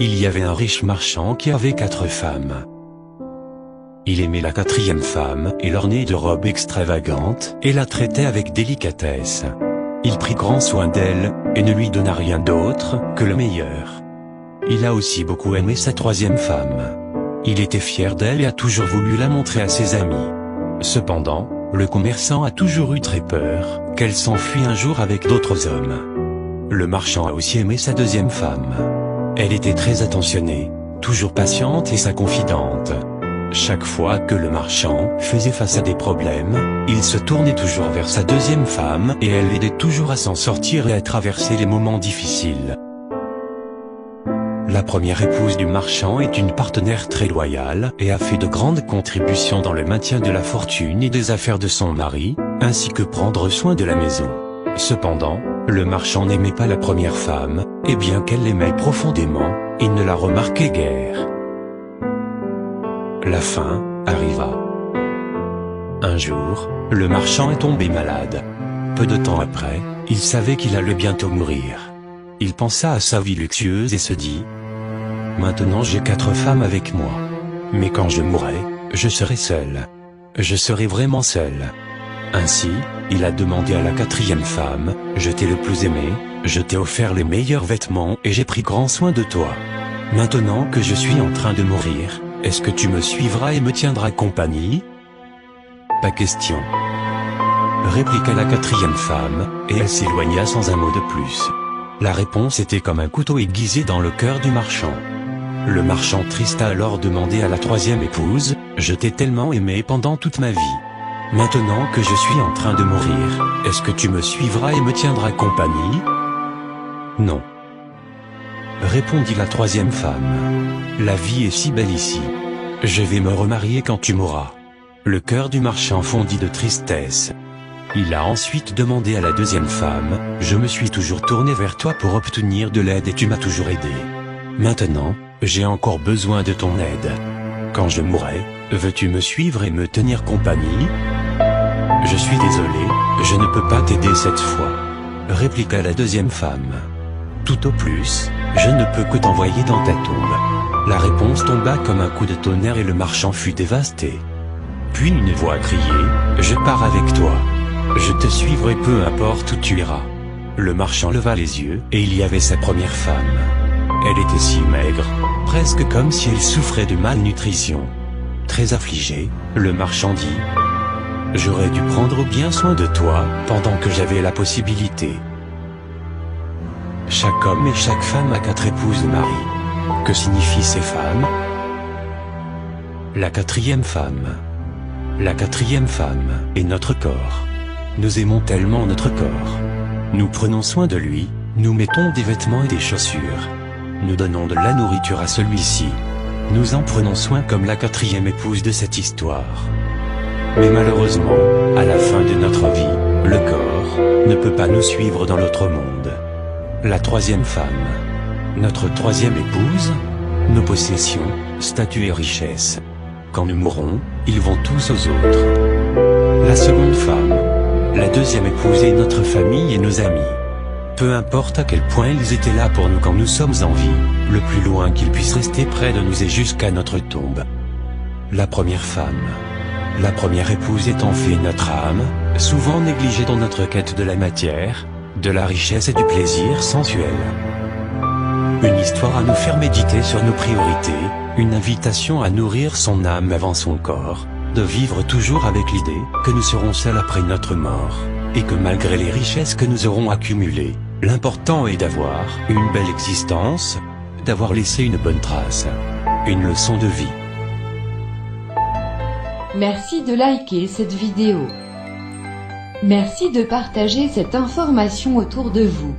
Il y avait un riche marchand qui avait 4 femmes. Il aimait la 4e femme et l'ornait de robes extravagantes et la traitait avec délicatesse. Il prit grand soin d'elle, et ne lui donna rien d'autre que le meilleur. Il a aussi beaucoup aimé sa 3e femme. Il était fier d'elle et a toujours voulu la montrer à ses amis. Cependant, le commerçant a toujours eu très peur qu'elle s'enfuit un jour avec d'autres hommes. Le marchand a aussi aimé sa 2e femme. Elle était très attentionnée, toujours patiente et sa confidente. Chaque fois que le marchand faisait face à des problèmes, il se tournait toujours vers sa 2e femme et elle l'aidait toujours à s'en sortir et à traverser les moments difficiles. La première épouse du marchand est une partenaire très loyale et a fait de grandes contributions dans le maintien de la fortune et des affaires de son mari, ainsi que prendre soin de la maison. Cependant, le marchand n'aimait pas la première femme, et bien qu'elle l'aimait profondément, il ne la remarquait guère. La fin arriva. Un jour, le marchand est tombé malade. Peu de temps après, il savait qu'il allait bientôt mourir. Il pensa à sa vie luxueuse et se dit : maintenant j'ai 4 femmes avec moi. Mais quand je mourrai, je serai seul. Je serai vraiment seul. Ainsi, il a demandé à la 4e femme : je t'ai le plus aimé, je t'ai offert les meilleurs vêtements et j'ai pris grand soin de toi. Maintenant que je suis en train de mourir, est-ce que tu me suivras et me tiendras compagnie ? Pas question. Répliqua la 4e femme, et elle s'éloigna sans un mot de plus. La réponse était comme un couteau aiguisé dans le cœur du marchand. Le marchand triste a alors demandé à la 3e épouse : je t'ai tellement aimé pendant toute ma vie. Maintenant que je suis en train de mourir, est-ce que tu me suivras et me tiendras compagnie ? Non. Répondit la 3e femme. La vie est si belle ici. Je vais me remarier quand tu mourras. Le cœur du marchand fondit de tristesse. Il a ensuite demandé à la 2e femme : je me suis toujours tourné vers toi pour obtenir de l'aide et tu m'as toujours aidé. Maintenant, j'ai encore besoin de ton aide. Quand je mourrai, veux-tu me suivre et me tenir compagnie ? Je suis désolé, je ne peux pas t'aider cette fois. Répliqua la 2e femme. Tout au plus, je ne peux que t'envoyer dans ta tombe. La réponse tomba comme un coup de tonnerre et le marchand fut dévasté. Puis une voix criait : je pars avec toi. Je te suivrai peu importe où tu iras. Le marchand leva les yeux et il y avait sa première femme. Elle était si maigre, presque comme si elle souffrait de malnutrition. Très affligé, le marchand dit : j'aurais dû prendre bien soin de toi pendant que j'avais la possibilité. Chaque homme et chaque femme a 4 épouses et maris. Que signifient ces femmes ? La 4e femme. La 4e femme est notre corps. Nous aimons tellement notre corps. Nous prenons soin de lui, nous mettons des vêtements et des chaussures. Nous donnons de la nourriture à celui-ci. Nous en prenons soin comme la 4e épouse de cette histoire. Mais malheureusement, à la fin de notre vie, le corps ne peut pas nous suivre dans l'autre monde. La 3e femme. Notre 3e épouse. Nos possessions, statut et richesses. Quand nous mourrons, ils vont tous aux autres. La seconde femme. La 2e épouse est notre famille et nos amis. Peu importe à quel point ils étaient là pour nous quand nous sommes en vie, le plus loin qu'ils puissent rester près de nous est jusqu'à notre tombe. La première femme. La première épouse est en fait notre âme, souvent négligée dans notre quête de la matière, de la richesse et du plaisir sensuel. Une histoire à nous faire méditer sur nos priorités, une invitation à nourrir son âme avant son corps, de vivre toujours avec l'idée que nous serons seuls après notre mort, et que malgré les richesses que nous aurons accumulées, l'important est d'avoir une belle existence, d'avoir laissé une bonne trace, une leçon de vie. Merci de liker cette vidéo. Merci de partager cette information autour de vous.